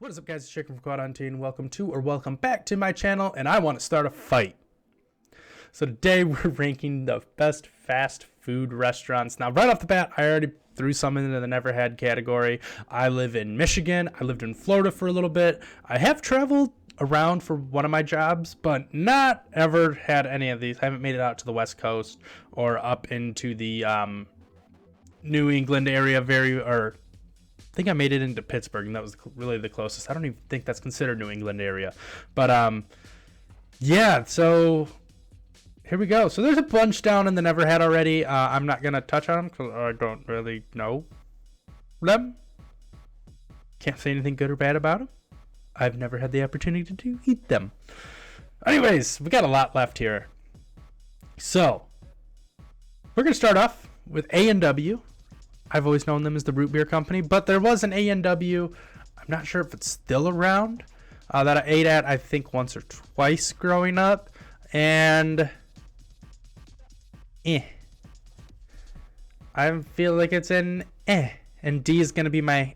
What is up, guys? It's Chicken from Quad welcome to or welcome back to my channel, and I want to start a fight. So today we're ranking the best fast food restaurants. Now, right off the bat, I already threw some into the never had category. I live in Michigan. I lived in Florida for a little bit. I have traveled around for one of my jobs, but not ever had any of these. I haven't made it out to the West Coast or up into the New England area I think I made it into Pittsburgh, and that was really the closest. I don't even think that's considered New England area. But, yeah, so here we go. So there's a bunch down in the Never Had already. I'm not going to touch on them because I don't really know them. Can't say anything good or bad about them. I've never had the opportunity to eat them. Anyways, we got a lot left here. So we're going to start off with A&W. I've always known them as the root beer company, but there was an A&W. I'm not sure if it's still around, that I ate at, I think, once or twice growing up. And I feel like it's an and D is going to be my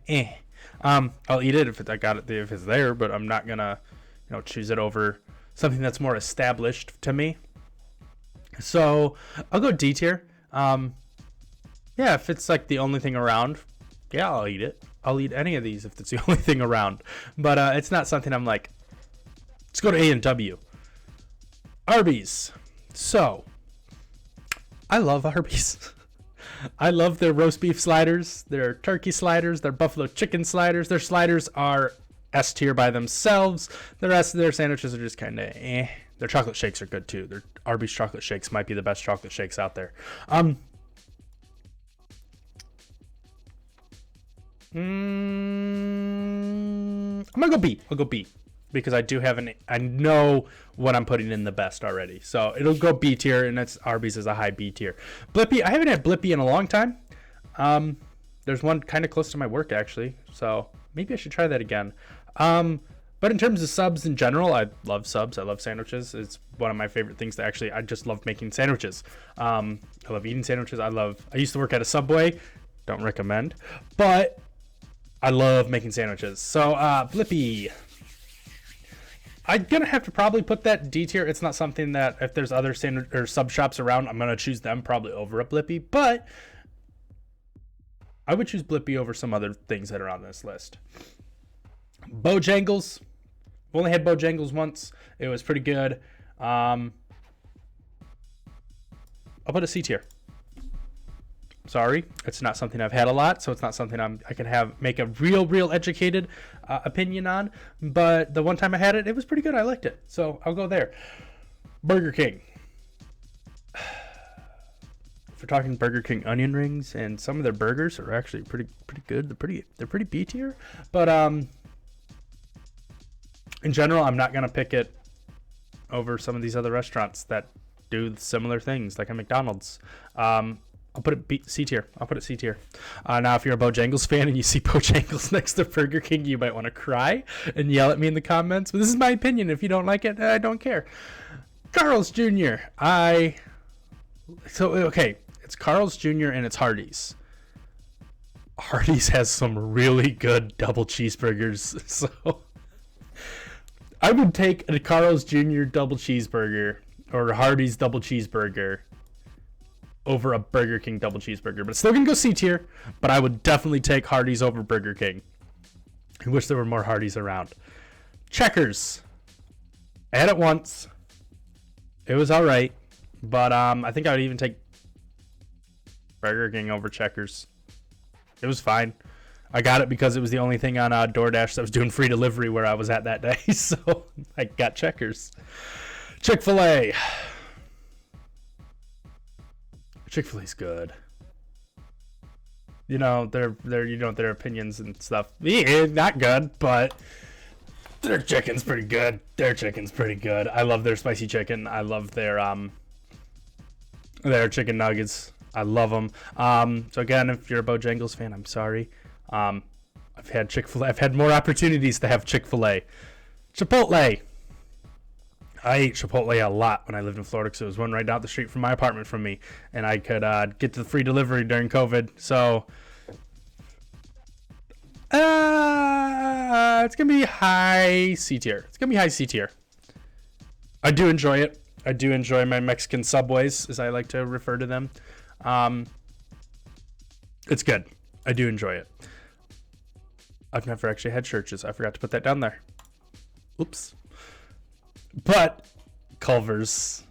I'll eat it if it's there, but I'm not going to, choose it over something that's more established to me. So I'll go D tier. Yeah, if it's like the only thing around, yeah, I'll eat it. I'll eat any of these if it's the only thing around. But it's not something I'm like, let's go to A&W. Arby's. So, I love Arby's. I love their roast beef sliders, their turkey sliders, their buffalo chicken sliders. Their sliders are S tier by themselves. The rest of their sandwiches are just kind of Their chocolate shakes are good too. Their Arby's chocolate shakes might be the best chocolate shakes out there. I'm gonna go B. I'll go B because I know what I'm putting in the best already. So it'll go B tier, and that's Arby's is a high B tier. Blippy, I haven't had Blippy in a long time. There's one kind of close to my work actually, so maybe I should try that again. But in terms of subs in general, I love subs. I love sandwiches. It's one of my favorite things I just love making sandwiches. I love eating sandwiches. I used to work at a Subway. Don't recommend, but I love making sandwiches. So, Blippy. I'm going to have to probably put that D tier. It's not something that if there's other sandwich or sub shops around, I'm going to choose them probably over a Blippy. But I would choose Blippy over some other things that are on this list. Bojangles. I've only had Bojangles once. It was pretty good. I'll put a C tier. Sorry, it's not something I've had a lot, so it's not something I can make a real educated opinion on. But the one time I had it, it was pretty good. I liked it, so I'll go there. Burger King. If we're talking Burger King onion rings, and some of their burgers are actually pretty good. They're pretty B tier, but in general, I'm not gonna pick it over some of these other restaurants that do similar things, like a McDonald's. I'll put it C tier. I'll put it C tier. Now, if you're a Bojangles fan and you see Bojangles next to Burger King, you might want to cry and yell at me in the comments. But this is my opinion. If you don't like it, I don't care. Carl's Jr. It's Carl's Jr. and it's Hardee's. Hardee's has some really good double cheeseburgers. So I would take a Carl's Jr. double cheeseburger or Hardee's double cheeseburger over a Burger King double cheeseburger, but it's still gonna go C tier. But I would definitely take Hardee's over Burger King. I wish there were more Hardee's around. Checkers. I had it once. It was all right, but I think I would even take Burger King over Checkers. It was fine. I got it because it was the only thing on DoorDash that was doing free delivery where I was at that day, so I got Checkers. Chick-fil-A. Chick-fil-A's good. Their opinions and stuff. Not good, but their chicken's pretty good. I love their spicy chicken. I love their chicken nuggets. I love them. So again, if you're a Bojangles fan, I'm sorry. I've had Chick-fil-A. I've had more opportunities to have Chick-fil-A. Chipotle. I ate Chipotle a lot when I lived in Florida because it was one right down the street from my apartment from me, and I could get to the free delivery during COVID. So It's gonna be high C tier. It's gonna be high C tier. I do enjoy it. I do enjoy my Mexican Subways, as I like to refer to them. It's good. I do enjoy it. I've never actually had churches. I forgot to put that down there. Oops. But Culver's.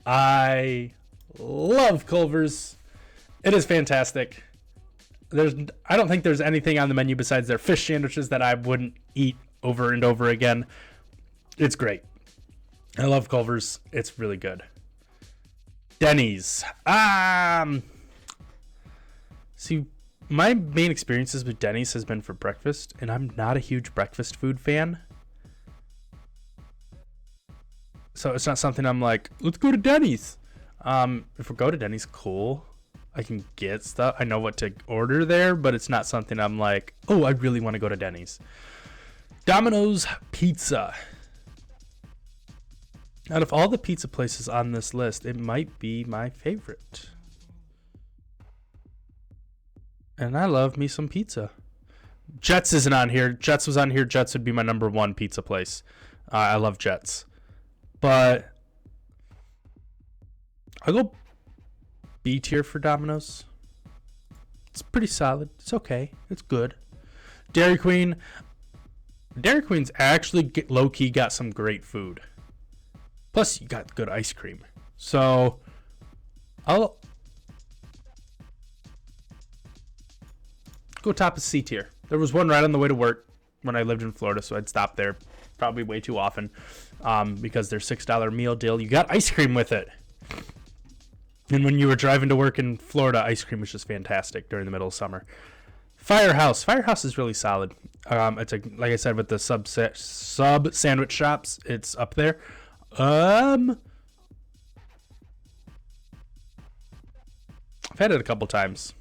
I love Culver's. It is fantastic. I don't think there's anything on the menu besides their fish sandwiches that I wouldn't eat over and over again. It's great. I love Culver's. It's really good. Denny's. See, my main experiences with Denny's has been for breakfast, and I'm not a huge breakfast food fan. So it's not something I'm like, let's go to Denny's. If we go to Denny's, cool. I can get stuff. I know what to order there, but it's not something I'm like, oh, I really want to go to Denny's. Domino's Pizza. Out of all the pizza places on this list, it might be my favorite. And I love me some pizza. Jets isn't on here. Jets was on here. Jets would be my number one pizza place. I love Jets. But I'll go B tier for Domino's. It's pretty solid. It's okay. It's good. Dairy Queen. Dairy Queen's actually low-key got some great food. Plus, you got good ice cream. So, I'll go top of C tier. There was one right on the way to work when I lived in Florida, so I'd stop there probably way too often because their $6 meal deal, you got ice cream with it. And when you were driving to work in Florida, ice cream was just fantastic during the middle of summer. Firehouse. Firehouse is really solid. It's like I said with the sub sandwich shops, it's up there. I've had it a couple times.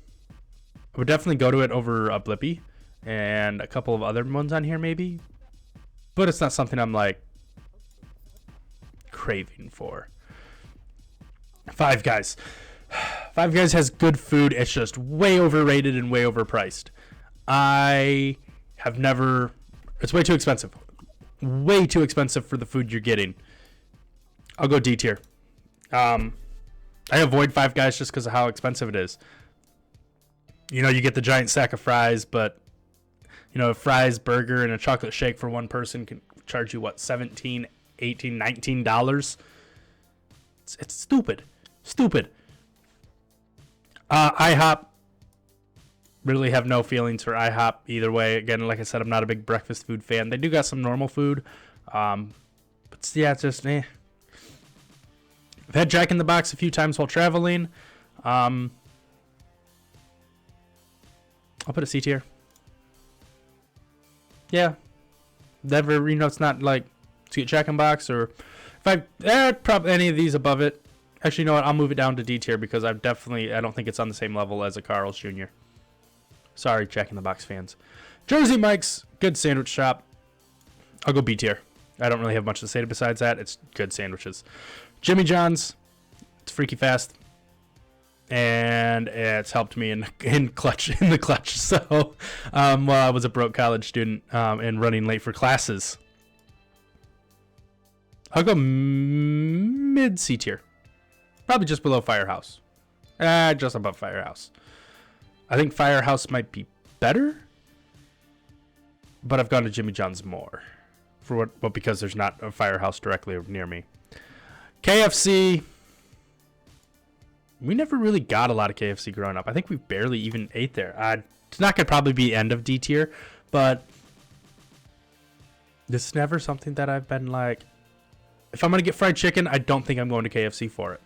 I would definitely go to it over a Blippi and a couple of other ones on here maybe. But it's not something I'm like craving for. Five Guys. Five Guys has good food. It's just way overrated and way overpriced. I have never... It's way too expensive. Way too expensive for the food you're getting. I'll go D tier. I avoid Five Guys just because of how expensive it is. You know, you get the giant sack of fries, but, you know, a fries, burger, and a chocolate shake for one person can charge you, what, $17, $18, $19? It's stupid. Stupid. IHOP. Really have no feelings for IHOP either way. Again, like I said, I'm not a big breakfast food fan. They do got some normal food. But yeah, it's just eh. I've had Jack in the Box a few times while traveling. I'll put a C tier. Yeah. Never, you know, it's not like to get Jack in the Box or if probably any of these above it. Actually, you know what? I'll move it down to D tier because I don't think it's on the same level as a Carl's Jr. Sorry, Jack in the Box fans. Jersey Mike's, good sandwich shop. I'll go B tier. I don't really have much to say besides that. It's good sandwiches. Jimmy John's, it's freaky fast. And it's helped me in the clutch. So, while I was a broke college student and running late for classes, I'll go mid C tier. Probably just below Firehouse. Just above Firehouse. I think Firehouse might be better, but I've gone to Jimmy John's more. For what? Well, because there's not a Firehouse directly near me. KFC. We never really got a lot of KFC growing up. I think we barely even ate there. It's not going to probably be end of D tier, but this is never something that I've been like, if I'm going to get fried chicken, I don't think I'm going to KFC for it.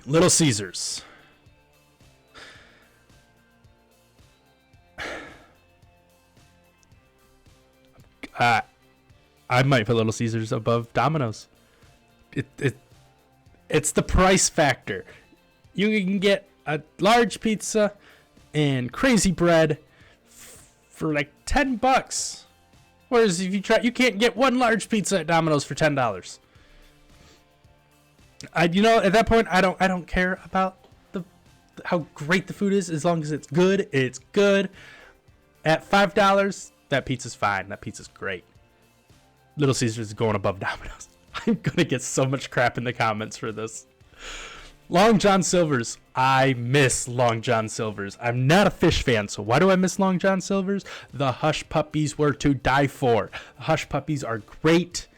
Little Caesars. I might put Little Caesars above Domino's. It's the price factor. You can get a large pizza and crazy bread for like $10. Whereas if you can't get one large pizza at Domino's for $10. At that point, I don't care about how great the food is. As long as it's good, it's good. At $5, that pizza's fine. That pizza's great. Little Caesars is going above Domino's. I'm going to get so much crap in the comments for this. Long John Silver's. I miss Long John Silver's. I'm not a fish fan, so why do I miss Long John Silver's? The Hush Puppies were to die for. The Hush Puppies are great.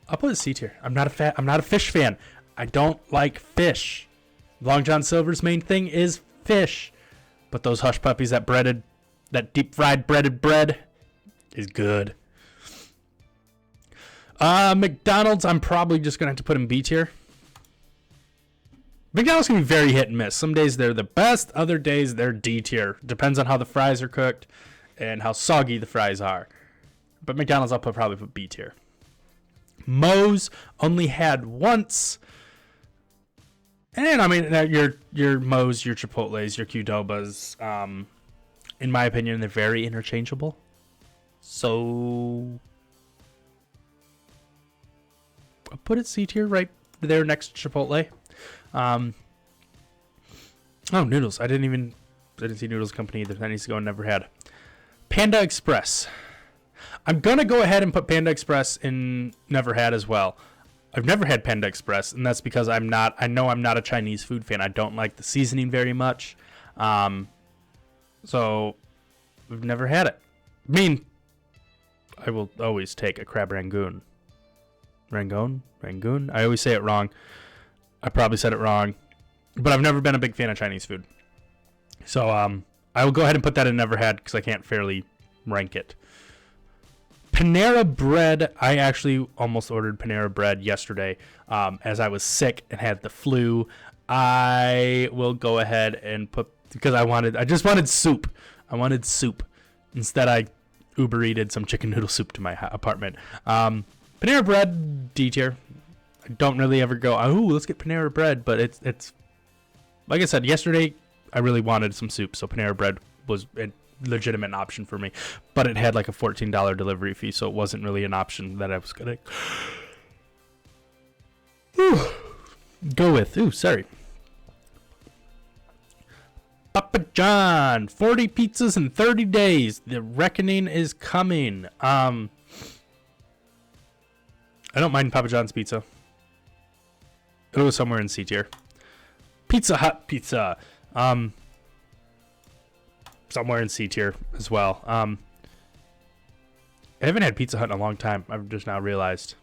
I'll put a C tier. I'm not a fish fan. I don't like fish. Long John Silver's main thing is fish. But those Hush Puppies, that deep fried breaded bread is good. McDonald's, I'm probably just going to have to put in B tier. McDonald's can be very hit and miss. Some days they're the best, other days they're D tier. Depends on how the fries are cooked and how soggy the fries are. But McDonald's, I'll probably put B tier. Moe's only had once. And I mean, your Moe's, your Chipotle's, your Qdoba's, in my opinion, they're very interchangeable. So I'll put it C tier right there next to Chipotle. Oh, Noodles. I didn't see Noodles Company either. That needs to go and never had. Panda Express. I'm going to go ahead and put Panda Express in never had as well. I've never had Panda Express, and that's because I know I'm not a Chinese food fan. I don't like the seasoning very much. So I've never had it. I mean, I will always take a crab rangoon. Rangoon? I always say it wrong. I probably said it wrong. But I've never been a big fan of Chinese food. So I will go ahead and put that in never had because I can't fairly rank it. Panera Bread. I actually almost ordered Panera Bread yesterday as I was sick and had the flu. I will go ahead and put, because I just wanted soup. I wanted soup. Instead, I Uber Eated some chicken noodle soup to my apartment. Panera Bread, D tier. I don't really ever go, oh, let's get Panera Bread. But it's like I said, yesterday, I really wanted some soup. So Panera Bread was a legitimate option for me. But it had like a $14 delivery fee. So it wasn't really an option that I was going to go with. Ooh, sorry. Papa John, 40 pizzas in 30 days. The reckoning is coming. I don't mind Papa John's pizza. It'll go somewhere in C tier. Pizza Hut pizza. Somewhere in C tier as well. I haven't had Pizza Hut in a long time. I've just now realized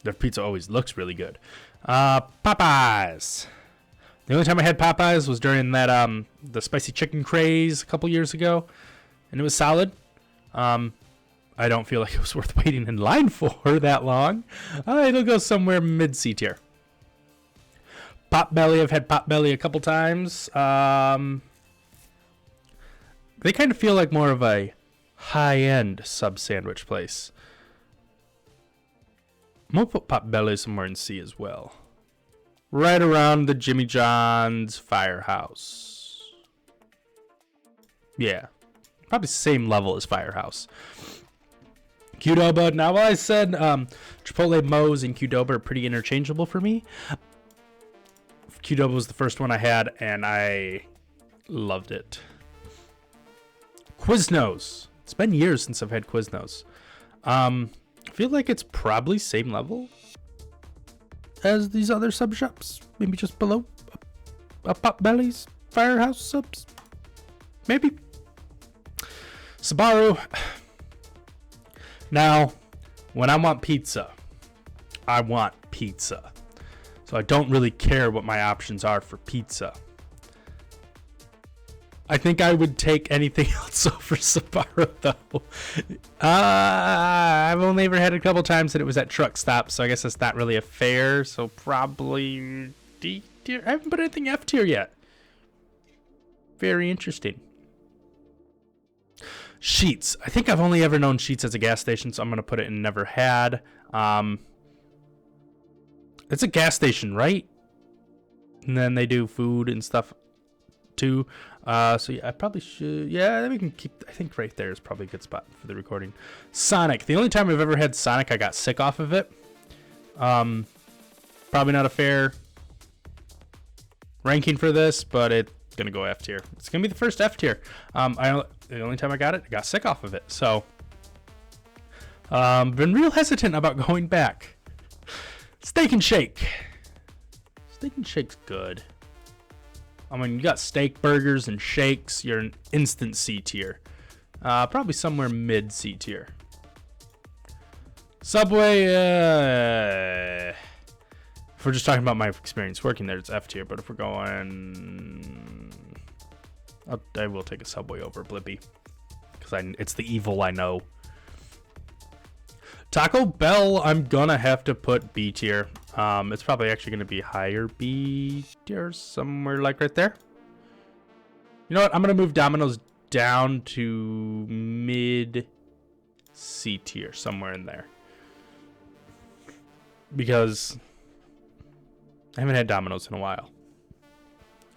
their pizza always looks really good. Popeyes. The only time I had Popeyes was during that the spicy chicken craze a couple years ago, and it was solid. I don't feel like it was worth waiting in line for that long. It'll go somewhere mid C tier. Potbelly, I've had Potbelly a couple times. They kind of feel like more of a high-end sub-sandwich place. I'm going to put Potbelly somewhere in C as well. Right around the Jimmy John's Firehouse. Yeah. Probably same level as Firehouse. Qdoba. Now, while I said Chipotle, Moe's, and Qdoba are pretty interchangeable for me, Qdoba was the first one I had, and I loved it. Quiznos. It's been years since I've had Quiznos. I feel like it's probably same level as these other sub shops. Maybe just below a Potbelly's Firehouse subs. Maybe. Sbarro. Now, when I want pizza, I want pizza. So I don't really care what my options are for pizza. I think I would take anything else over Sbarro, though. I've only ever had it a couple times, and it was at truck stops, so I guess that's not really a fair. So probably D tier. I haven't put anything F tier yet. Very interesting. Sheetz. I think I've only ever known Sheetz as a gas station, so I'm going to put it in never had. It's a gas station, right? And then they do food and stuff too. So yeah, I probably should. Yeah, we can keep. I think right there is probably a good spot for the recording. Sonic. The only time I've ever had Sonic, I got sick off of it. Probably not a fair ranking for this, but it's gonna go F tier. It's gonna be the first F tier. The only time I got it, I got sick off of it. So, been real hesitant about going back. Steak and Shake. Steak and Shake's good. I mean, you got steak, burgers, and shakes. You're an instant C tier. Probably somewhere mid C tier. Subway, if we're just talking about my experience working there, it's F tier. But if we're going, I will take a Subway over Blippy because it's the evil I know. Taco Bell, I'm gonna have to put B tier. It's probably actually gonna be higher B tier, somewhere like right there. You know what? I'm gonna move Domino's down to mid C tier, somewhere in there, because I haven't had Domino's in a while.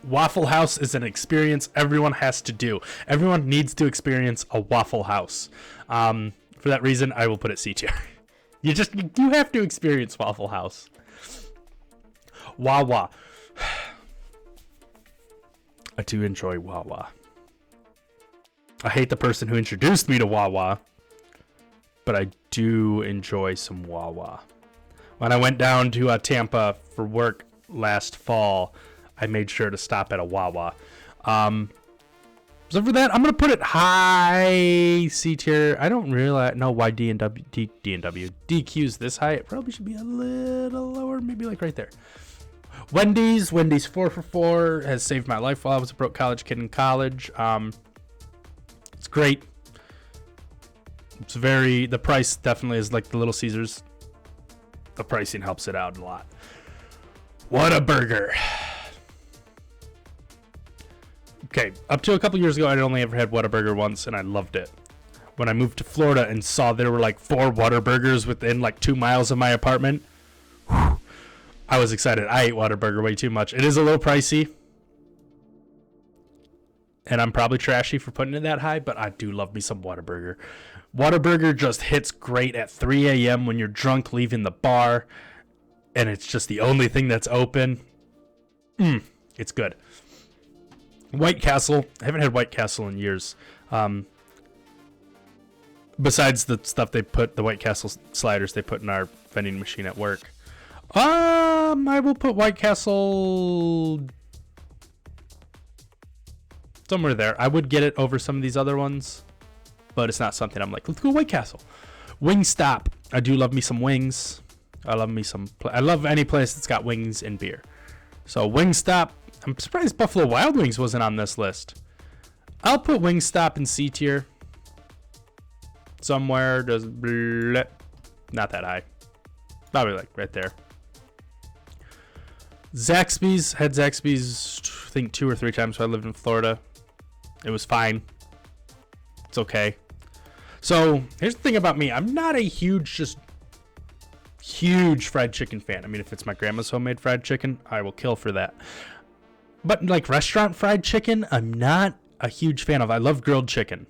Waffle House is an experience everyone has to do. Everyone needs to experience a Waffle House. For that reason, I will put it C tier. You have to experience Waffle House. Wawa. I do enjoy Wawa. I hate the person who introduced me to Wawa, but I do enjoy some Wawa. When I went down to Tampa for work last fall, I made sure to stop at a Wawa. So for that, I'm going to put it high C tier. I don't really know why DQ's this high. It probably should be a little lower, maybe like right there. Wendy's 4 for 4 has saved my life while I was a broke college kid in college. It's great. The price definitely is like the Little Caesars. The pricing helps it out a lot. Whataburger. Okay, up to a couple years ago, I'd only ever had Whataburger once, and I loved it. When I moved to Florida and saw there were like 4 Whataburgers within like 2 miles of my apartment, whew, I was excited. I ate Whataburger way too much. It is a little pricey, and I'm probably trashy for putting it that high, but I do love me some Whataburger. Whataburger just hits great at 3 a.m. when you're drunk leaving the bar, and it's just the only thing that's open. It's good. White Castle. I haven't had White Castle in years. Besides the stuff the White Castle sliders they put in our vending machine at work. I will put White Castle somewhere there. I would get it over some of these other ones, but it's not something I'm like, let's go White Castle. Wingstop. I do love me some wings. I love any place that's got wings and beer. So Wingstop. I'm surprised Buffalo Wild Wings wasn't on this list. I'll put Wingstop in C tier. Somewhere. Not that high. Probably like right there. Zaxby's. Had Zaxby's, I think, 2 or 3 times when I lived in Florida. It was fine. It's okay. So, here's the thing about me. I'm not a huge fried chicken fan. I mean, if it's my grandma's homemade fried chicken, I will kill for that. But like restaurant fried chicken, I'm not a huge fan of. I love grilled chicken.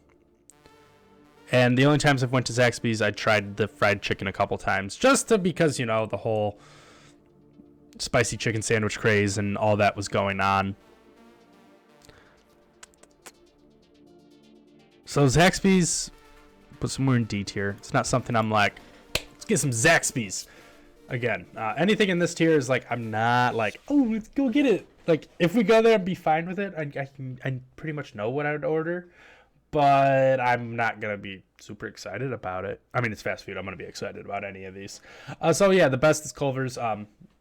And the only times I've went to Zaxby's, I tried the fried chicken a couple times. Because, the whole spicy chicken sandwich craze and all that was going on. So Zaxby's, put somewhere in D tier. It's not something I'm like, let's get some Zaxby's. Again, anything in this tier is like, I'm not like, oh, let's go get it. Like, if we go there and be fine with it, I pretty much know what I would order, but I'm not going to be super excited about it. I mean, it's fast food. I'm going to be excited about any of these. So, yeah, the best is Culver's.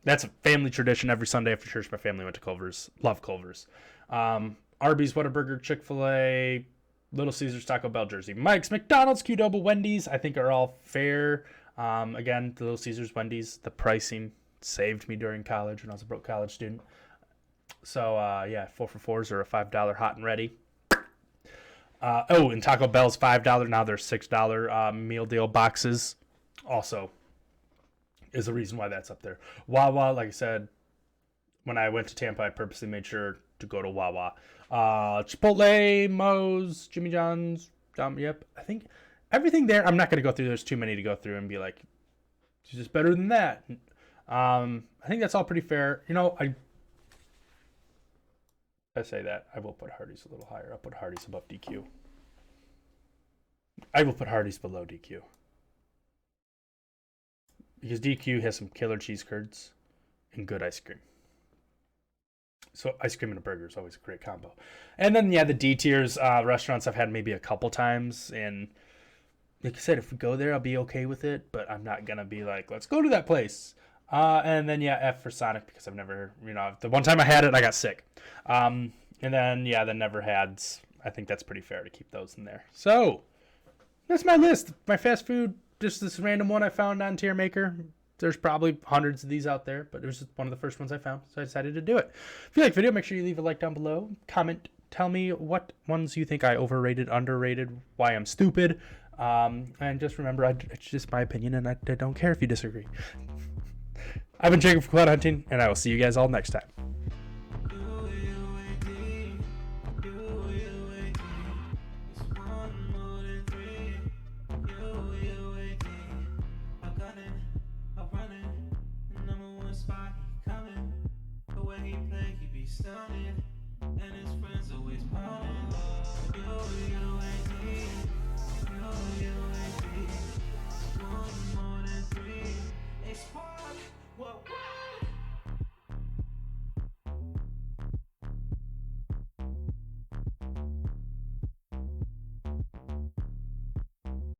That's a family tradition. Every Sunday after church, my family went to Culver's. Love Culver's. Arby's, Whataburger, Chick-fil-A, Little Caesars, Taco Bell, Jersey Mike's, McDonald's, Qdoba, Wendy's, I think are all fair. Again, the Little Caesars, Wendy's, the pricing saved me during college when I was a broke college student. So, 4 for 4s are a $5 hot and ready. And Taco Bell's $5. Now they're $6 meal deal boxes. Also, is the reason why that's up there. Wawa, like I said, when I went to Tampa, I purposely made sure to go to Wawa. Chipotle, Moe's, Jimmy John's, yep. I think everything there, I'm not going to go through. There's too many to go through and be like, it's just better than that. I think that's all pretty fair. I say that. I will put Hardee's a little higher. I'll put Hardee's above DQ. I will put Hardee's below DQ. Because DQ has some killer cheese curds and good ice cream. So ice cream and a burger is always a great combo. And then, yeah, the D tiers restaurants I've had maybe a couple times. And like I said, if we go there, I'll be okay with it. But I'm not going to be like, let's go to that place. And then, yeah, F for Sonic because I've never, the one time I had it, I got sick. And then, yeah, the never hads. I think that's pretty fair to keep those in there. So that's my list. My fast food, just this random one I found on Tier Maker. There's probably hundreds of these out there, but it was just one of the first ones I found, so I decided to do it. If you like the video, make sure you leave a like down below. Comment, tell me what ones you think I overrated, underrated, why I'm stupid. And just remember, it's just my opinion, and I don't care if you disagree. I've been Jacob from Cloud Hunting, and I will see you guys all next time. Stunning, and his friends always pounding. You,